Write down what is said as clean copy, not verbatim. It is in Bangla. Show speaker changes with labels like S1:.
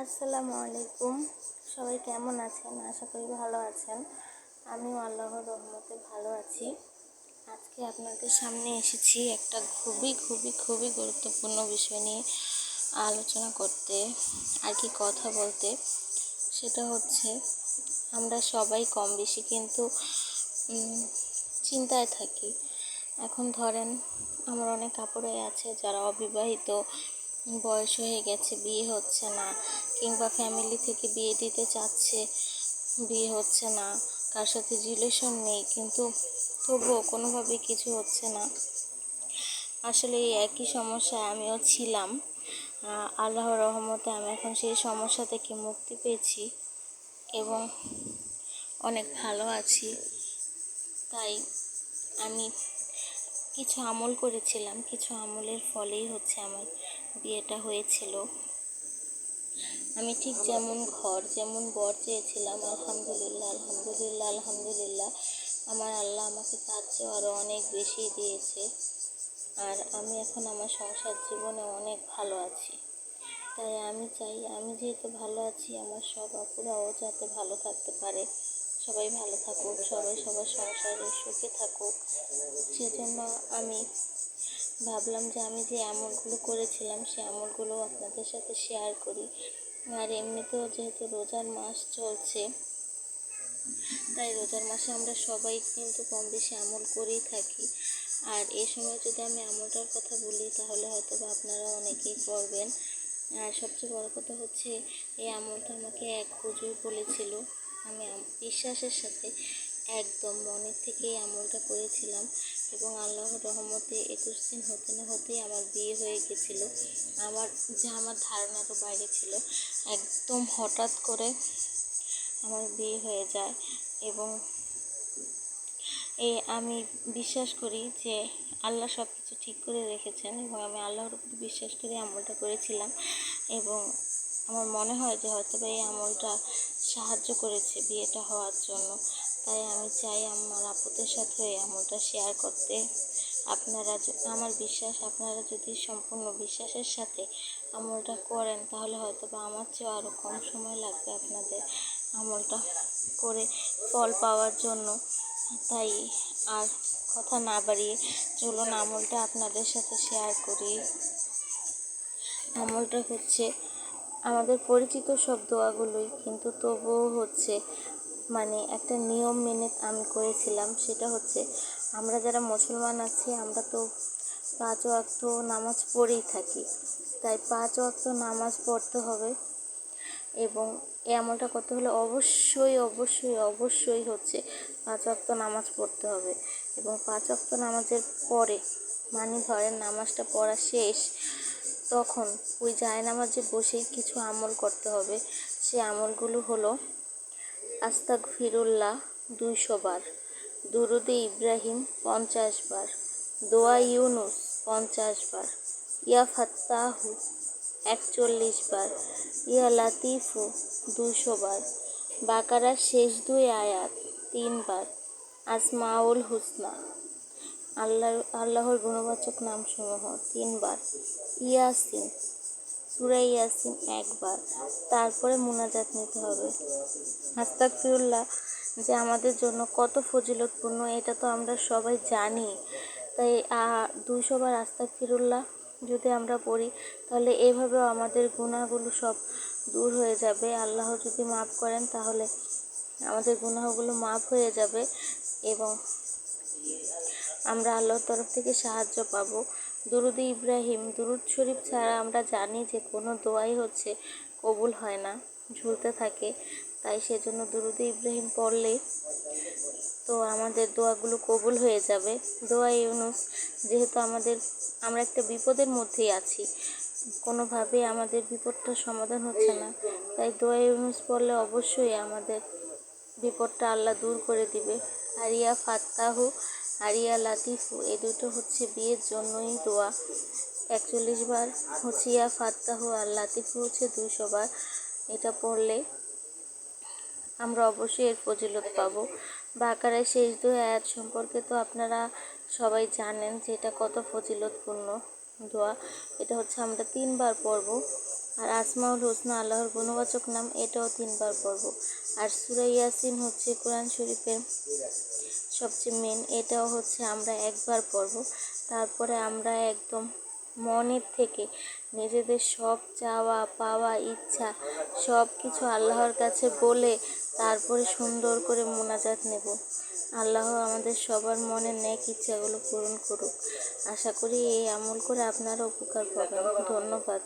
S1: আসসালামু আলাইকুম। সবাই কেমন আছেন? আশা করি ভালো আছেন। আমিও আল্লাহর রহমতে ভালো আছি। আজকে আপনাদের সামনে এসেছি একটা খুবই গুরুত্বপূর্ণ বিষয় নিয়ে আলোচনা করতে, আর কি কথা বলতে। সেটা হচ্ছে, আমরা সবাই কম বেশি কিন্তু চিন্তায় থাকি। এখন ধরেন, আমার অনেক আপুরাই আছে যারা অবিবাহিত, বয়স হয়ে গেছে, বিয়ে হচ্ছে না, কিংবা ফ্যামিলি থেকে বিয়ে দিতে চাচ্ছে, বিয়ে হচ্ছে না, কার সাথে রিলেশন নেই, কিন্তু তবুও কোনোভাবেই কিছু হচ্ছে না। আসলে এই একই সমস্যায় আমিও ছিলাম। আল্লাহর রহমতে আমি এখন সেই সমস্যা থেকে মুক্তি পেয়েছি এবং অনেক ভালো আছি। তাই আমি কিছু আমল করেছিলাম, কিছু আমলের ফলেই হচ্ছে আমার বিয়েটা হয়েছিল। আমি ঠিক যেমন বর চেয়েছিলাম, আলহামদুলিল্লাহ আমার আল্লাহ আমাকে তার চেয়েও আরও অনেক বেশি দিয়েছে। আর আমি এখন আমার সংসার জীবনে অনেক ভালো আছি। তাই আমি চাই, আমি যেহেতু ভালো আছি, আমার সব আপুরাও যাতে ভালো থাকতে পারে, সবাই ভালো থাকুক, সবাই সবার সংসারে সুখে থাকুক। সেজন্য আমি ভাবলাম যে আমি যে আমলগুলো করেছিলাম সে আমলগুলো আপনাদের সাথে শেয়ার করি। আর এমনিতেও যেহেতু রোজার মাস চলছে, তাই রোজার মাসে আমরা সবাই কিন্তু কম বেশি আমল করেই থাকি। আর এই সময় যদি আমি আমলটার কথা বলি, তাহলে হয়তো বা আপনারা অনেকেই করবেন। আর সবচেয়ে বড় কথা হচ্ছে, এই আমলটা আমাকে এক হুজুর বলেছিল। আমি বিশ্বাসের সাথে একদম মনের থেকে এই আমলটা করেছিলাম এবং আল্লাহর রহমতে 21 দিন হতে না হতেই আমার বিয়ে হয়ে গেছিল। আমার ধারণারও বাইরে ছিল। একদম হঠাৎ করে আমার বিয়ে হয়ে যায় এবং আমি বিশ্বাস করি যে আল্লাহ সব কিছু ঠিক করে রেখেছেন এবং আমি আল্লাহর উপর বিশ্বাস করে আমলটা করেছিলাম এবং আমার মনে হয় যে হয়তো এই আমলটা সাহায্য করেছে বিয়েটা হওয়ার জন্য। তাই আমি চাই আমার আপুদের সাথে এই আমলটা শেয়ার করতে। আমার বিশ্বাস, আপনারা যদি সম্পূর্ণ বিশ্বাসের সাথে আমলটা করেন, তাহলে হয়তো বা আমার চেয়েও আরও কম সময় লাগবে আপনাদের আমলটা করে ফল পাওয়ার জন্য। তাই আর কথা না বাড়িয়ে চলুন আমলটা আপনাদের সাথে শেয়ার করি। আমলটা হচ্ছে আমাদের পরিচিত সব দোয়াগুলোই, কিন্তু তবুও হচ্ছে একটা নিয়ম মেনে আমি করেছিলাম। সেটা হচ্ছে, আমরা যারা মুসলমান আছি, আমরা তো 5 ওয়াক্ত নামাজ পড়েই থাকি। তাই 5 ওয়াক্ত নামাজ পড়তে হবে এবং এই আমলটা করতে হলে অবশ্যই হচ্ছে 5 ওয়াক্ত নামাজ পড়তে হবে। এবং 5 ওয়াক্ত নামাজের পরে, ধরেন নামাজটা পড়া শেষ, তখন ওই জায়নামাজে বসেই কিছু আমল করতে হবে। সেই আমলগুলো হলো: আস্তাগফিরুল্লাহ 200 বার, দুরুদে ইব্রাহিম 50 বার, দোয়া ইউনুস 50 বার, ইয়া ফাত্তাহু 41 বার, ইয়া লাতিফু 200 বার, বাকারার শেষ 2 আয়াত 3 বার, আসমাউল হুসনা আল্লাহর গুণবাচক নামসমূহ 3 বার, ইয়াসিন সূরা ইয়াসিন 1 বার। তারপরে মুনাজাত নিতে হবে। আস্তাগফিরুল্লাহ যে আমাদের জন্য কত ফজিলতপূর্ণ, এটা তো আমরা সবাই জানি। তাই 200 বার আস্তাগফিরুল্লাহ যদি আমরা পড়ি, তাহলে এভাবেও আমাদের গুনাহগুলো সব দূর হয়ে যাবে। আল্লাহ যদি মাফ করেন, তাহলে আমাদের গুনাহগুলো মাফ হয়ে যাবে এবং আমরা আল্লাহর তরফ থেকে সাহায্য পাবো। দুরুদে ইব্রাহিম, দুরুদ শরীফ ছাড়া আমরা জানি যে কোনো দোয়াই হচ্ছে কবুল হয় না, ঝুলতে থাকে। তাই সেজন্য দুরুদে ইব্রাহিম পড়লে তো আমাদের দোয়াগুলো কবুল হয়ে যাবে। দোয়া ইউনুস, যেহেতু আমরা একটা বিপদের মধ্যেই আছি, কোনোভাবেই আমাদের বিপদটা সমাধান হচ্ছে না, তাই দোয়া ইউনুস পড়লে অবশ্যই আমাদের বিপদটা আল্লাহ দূর করে দিবে। আর ইয়া ফাত্তাহু আর ইয়া লাতিফু, এই দুটো হচ্ছে বিয়ের জন্যই দোয়া। 41 বার হচ্ছে ইয়া ফাত্তাহু, আর লাতিফু হচ্ছে 200 বার। এটা পড়লে আমরা অবশ্যই এর ফজিলত পাবো। বাকারার শেষ 2 আয়াত সম্পর্কে তো আপনারা সবাই জানেন যে এটা কত ফজিলতপূর্ণ দোয়া। এটা হচ্ছে আমরা 3 বার পড়ব। আর আসমাউল হোসনা আল্লাহর গুণবাচক নাম, এটাও 3বার পড়ব। আর সূরা ইয়াসিন হচ্ছে কোরআন শরীফের সবচেয়ে মেন, এটাও হচ্ছে আমরা একবার পড়ব। তারপরে আমরা একদম মনের থেকে নিজেদের সব চাওয়া পাওয়া ইচ্ছা সব কিছু আল্লাহর কাছে বলে তারপরে সুন্দর করে মোনাজাত নেব। আল্লাহ আমাদের সবার মনের নেক ইচ্ছাগুলো পূরণ করুক। আশা করি এই আমল করে আপনারা উপকার পাবেন। ধন্যবাদ।